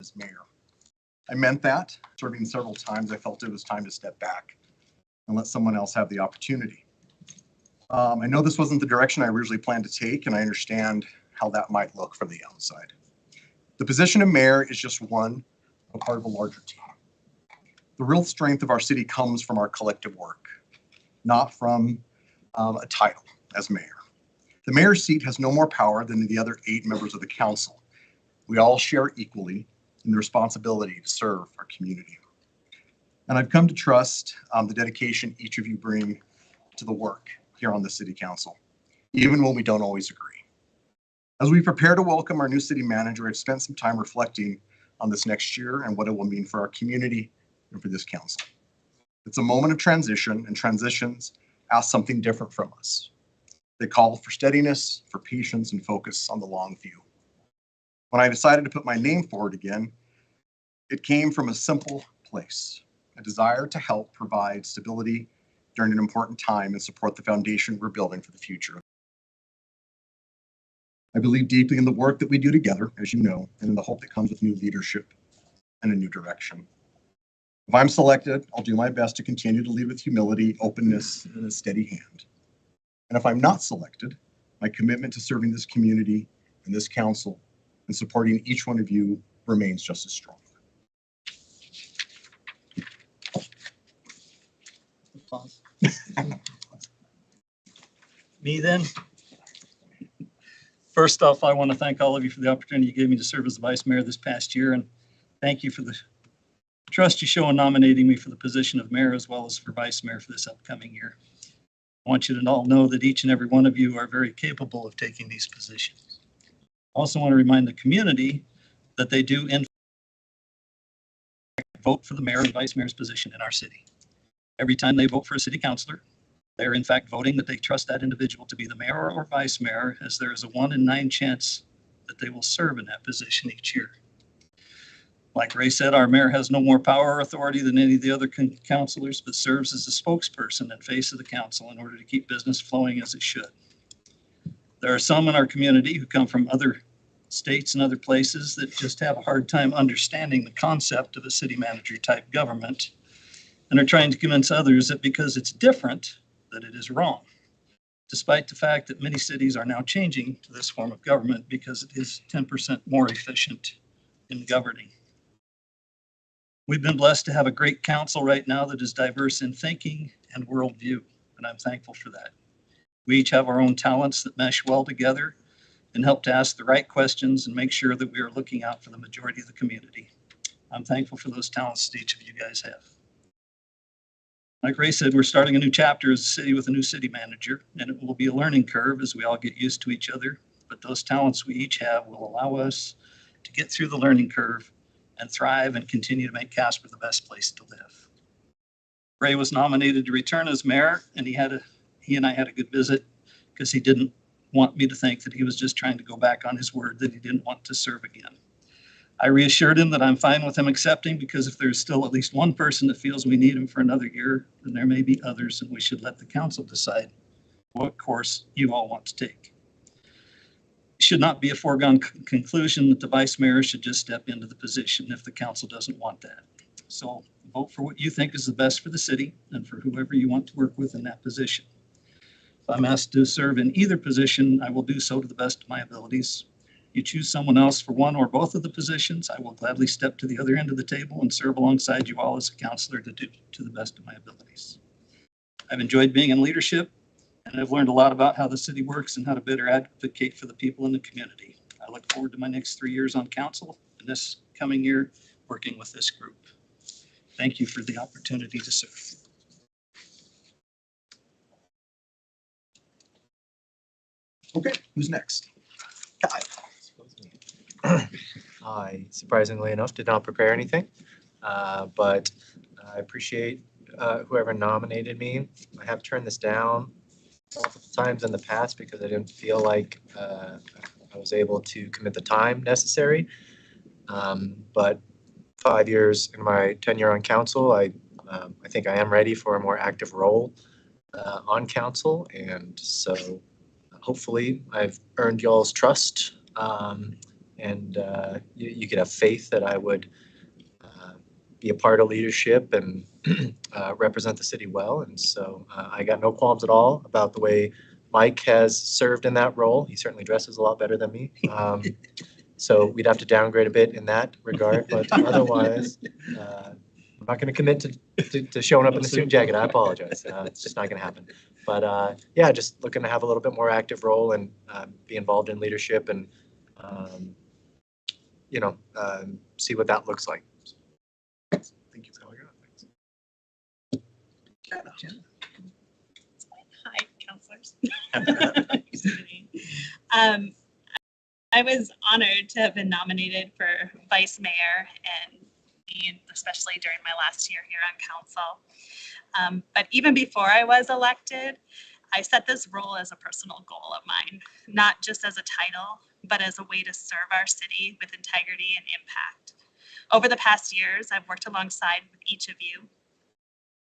as mayor. I meant that. Serving several times, I felt it was time to step back and let someone else have the opportunity. I know this wasn't the direction I originally planned to take, and I understand how that might look from the outside. The position of mayor is just one, a part of a larger team. The real strength of our city comes from our collective work, not from a title as mayor. The mayor's seat has no more power than the other 8 members of the council. We all share equally in the responsibility to serve our community. And I've come to trust the dedication each of you bring to the work here on the city council, even when we don't always agree. As we prepare to welcome our new city manager, I've spent some time reflecting on this next year and what it will mean for our community and for this council. It's a moment of transition, and transitions ask something different from us. They call for steadiness, for patience, and focus on the long view. When I decided to put my name forward again, it came from a simple place, a desire to help provide stability during an important time and support the foundation we're building for the future. I believe deeply in the work that we do together, as you know, and in the hope that comes with new leadership and a new direction. If I'm selected, I'll do my best to continue to lead with humility, openness, and a steady hand. And if I'm not selected, my commitment to serving this community and this council and supporting each one of you remains just as strong. Applause. Me then. First off, I want to thank all of you for the opportunity you gave me to serve as the vice mayor this past year, and thank you for the trust you show in nominating me for the position of mayor as well as for vice mayor for this upcoming year. I want you to all know that each and every one of you are very capable of taking these positions. I also want to remind the community that they do in fact vote for the mayor and vice mayor's position in our city. Every time they vote for a city councilor, they're in fact voting that they trust that individual to be the mayor or vice mayor, as there is a 1 in 9 chance that they will serve in that position each year. Like Ray said, our mayor has no more power or authority than any of the other councilors, but serves as the spokesperson and face of the council in order to keep business flowing as it should. There are some in our community who come from other states and other places that just have a hard time understanding the concept of a city manager type government and are trying to convince others that because it's different, that it is wrong, despite the fact that many cities are now changing to this form of government because it is 10% more efficient in governing. We've been blessed to have a great council right now that is diverse in thinking and worldview, and I'm thankful for that. We each have our own talents that mesh well together and help to ask the right questions and make sure that we are looking out for the majority of the community. I'm thankful for those talents that each of you guys have. Like Ray said, we're starting a new chapter as a city with a new city manager, and it will be a learning curve as we all get used to each other. But those talents we each have will allow us to get through the learning curve and thrive and continue to make Casper the best place to live. Ray was nominated to return as mayor, and he and I had a good visit because he didn't want me to think that he was just trying to go back on his word that he didn't want to serve again. I reassured him that I'm fine with him accepting, because if there's still at least one person that feels we need him for another year, then there may be others, and we should let the council decide what course you all want to take. It should not be a foregone conclusion that the vice mayor should just step into the position if the council doesn't want that. So vote for what you think is the best for the city and for whoever you want to work with in that position. If I'm asked to serve in either position, I will do so to the best of my abilities. You choose someone else for one or both of the positions, I will gladly step to the other end of the table and serve alongside you all as a counselor to do to the best of my abilities. I've enjoyed being in leadership, and I've learned a lot about how the city works and how to better advocate for the people in the community. I look forward to my next 3 years on council and this coming year working with this group. Thank you for the opportunity to serve. Okay, who's next? Kyle. I, surprisingly enough, did not prepare anything, but I appreciate whoever nominated me. I have turned this down multiple times in the past because I didn't feel like I was able to commit the time necessary. But 5 years in my tenure on council, I think I am ready for a more active role on council, and so hopefully I've earned y'all's trust and you could have faith that I would be a part of leadership and represent the city well. And so I got no qualms at all about the way Mike has served in that role. He certainly dresses a lot better than me. So we'd have to downgrade a bit in that regard, but otherwise, I'm not going to commit to showing up in a suit and jacket. I apologize. It's just not going to happen. But yeah, just looking to have a little bit more active role and be involved in leadership and, see what that looks like. Thank you. Hi, counselors. I was honored to have been nominated for vice mayor and especially during my last year here on council. But even before I was elected, I set this role as a personal goal of mine, not just as a title, but as a way to serve our city with integrity and impact. Over the past years, I've worked alongside with each of you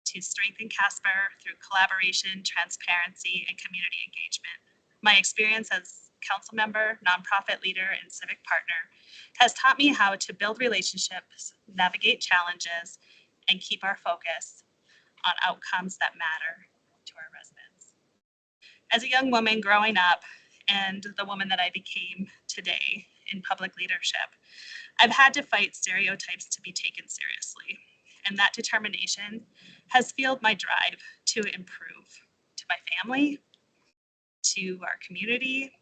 to strengthen Casper through collaboration, transparency, and community engagement. My experience as council member, nonprofit leader, and civic partner has taught me how to build relationships, navigate challenges, and keep our focus on outcomes that matter to our residents. As a young woman growing up and the woman that I became today in public leadership, I've had to fight stereotypes to be taken seriously. And that determination has fueled my drive to improve to my family, to our community,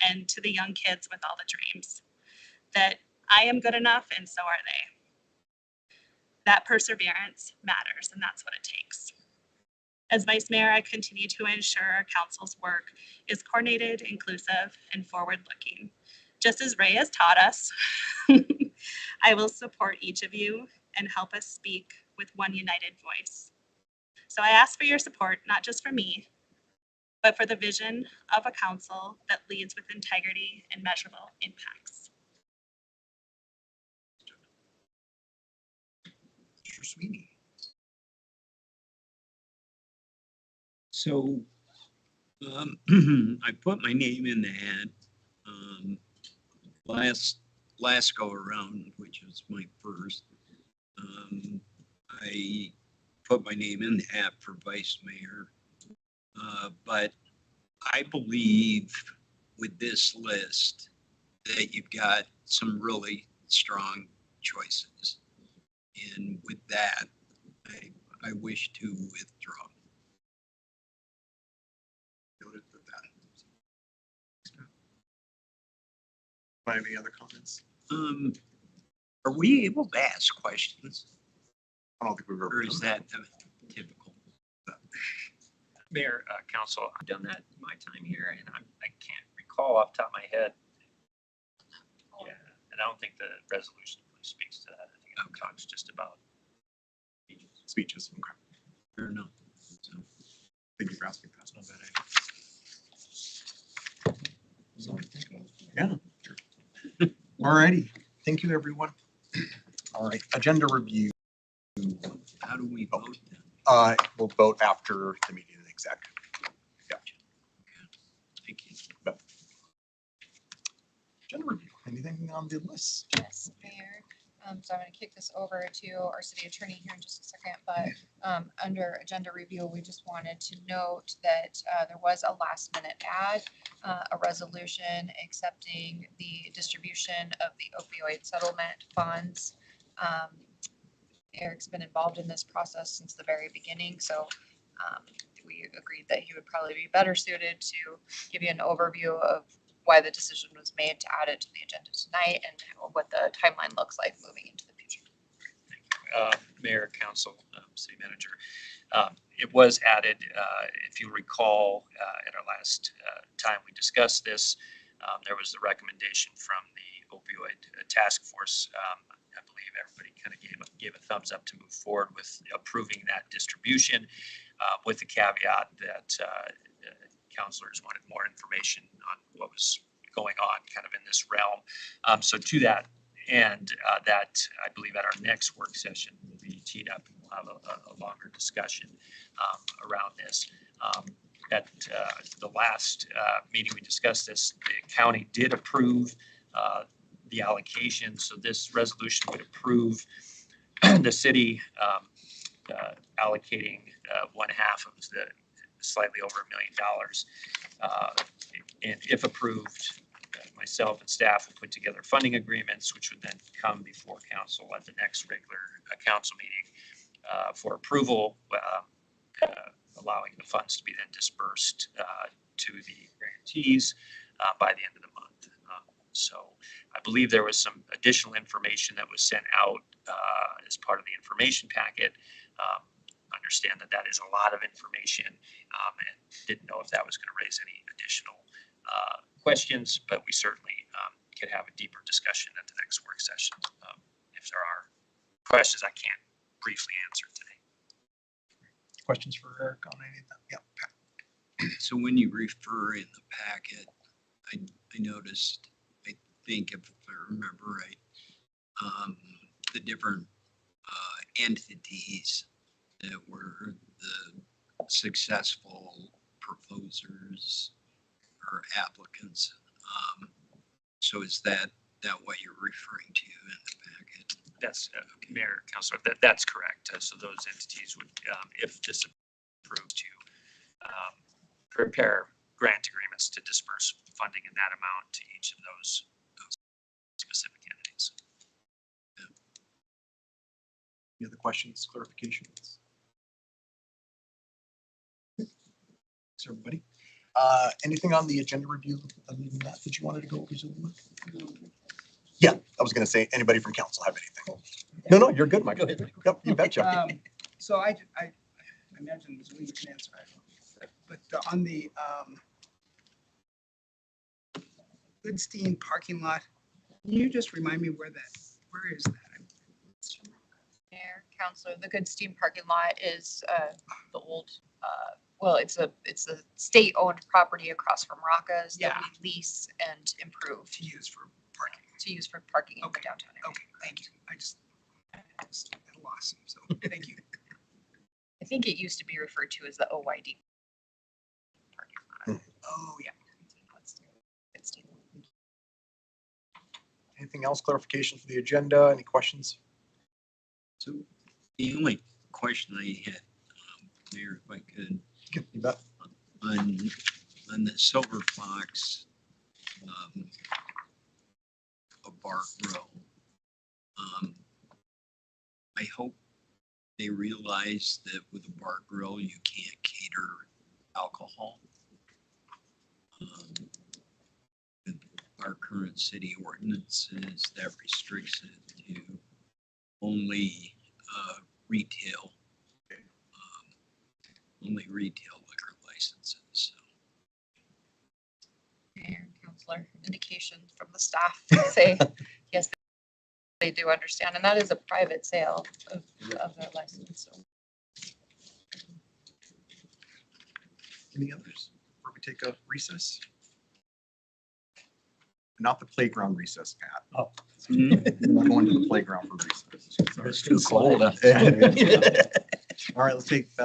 and to the young kids with all the dreams that I am good enough and so are they. That perseverance matters, and that's what it takes. As vice mayor, I continue to ensure our council's work is coordinated, inclusive, and forward-looking. Just as Ray has taught us, I will support each of you and help us speak with one united voice. So I ask for your support, not just for me, but for the vision of a council that leads with integrity and measurable impacts. Mr. Sweeney. So I put my name in the hat last go around, which was my first. I put my name in the hat for vice mayor, but I believe with this list that you've got some really strong choices. And with that, I wish to withdraw. Noted for that. Any other comments? Are we able to ask questions, I don't think we've ever or is done that typical? Mayor, council, I've done that in my time here, and I can't recall off the top of my head. Yeah, and I don't think the resolution really speaks to that. I think it talks just about speeches. Okay. Fair enough. So, Thank you for asking. That's Not a bad Yeah. Sure. All righty. Thank you, everyone. All right. Agenda review. how do we vote then? We'll vote after the meeting in exec. Thank you. Agenda review. Anything on the list? Yes, Mayor. So I'm going to kick this over to our city attorney here in just a second, but under agenda review, we just wanted to note that there was a last minute add, a resolution accepting the distribution of the opioid settlement funds. Eric's been involved in this process since the very beginning, so we agreed that he would probably be better suited to give you an overview of why the decision was made to add it to the agenda tonight and what the timeline looks like moving into the future. Mayor, council, city manager. It was added, if you recall, at our last time we discussed this, there was the recommendation from the opioid task force. I believe everybody kind of gave a thumbs up to move forward with approving that distribution, with the caveat that counselors wanted more information on what was going on kind of in this realm. So to that end, that I believe at our next work session will be teed up and we'll have a longer discussion around this. At the last meeting we discussed this, the county did approve the allocation. So this resolution would approve the city allocating 1/2 of the slightly over $1 million. And if approved, myself and staff will put together funding agreements, which would then come before council at the next regular council meeting for approval, allowing the funds to be then dispersed to the grantees by the end of the month. So I believe there was some additional information that was sent out as part of the information packet. Understand that that is a lot of information and didn't know if that was going to raise any additional questions, but we certainly could have a deeper discussion at the next work session if there are questions I can't briefly answer today. Questions for Eric on any of that? Yeah. So when you refer in the packet, I noticed, I think if I remember right, the different entities that were the successful proposers or applicants. So is that what you're referring to in the packet? That's Mayor, Councilor, that's correct. So those entities would, if this approved, to prepare grant agreements to disperse funding in that amount to each of those specific entities. Any other questions, clarifications? Thanks, everybody. Anything on the agenda review other than that that you wanted to go over? Zoom? Yeah, I was gonna say, anybody from council have anything? No, you're good, Mike. Yep, you betcha. So I imagine Zoe can answer, but on the Goodstein parking lot, can you just remind me where is that? Mayor, Councilor, the Goodstein parking lot is the old, well, it's a state-owned property across from Rocca's that we lease and improve To use for parking. in the Okay. downtown area. Okay, thank you. I just lost him, so thank you. I think it used to be referred to as the OYD. Oh, yeah. Goodstein. Anything else, clarification for the agenda? Any questions? So the only question I had, Mayor, if I could, You bet. on the Silver Fox, a bar grill. I hope they realize that with a bar grill, you can't cater alcohol. Our current city ordinances that restricts it to only retail liquor licenses. So Mayor, Councilor, indication from the staff say, yes, they do understand, and that is a private sale of their license, so. Any others? Before we take a recess? Not the playground recess, Pat. Oh. We're not going to the playground for recess. It's too cold. All right, let's take that.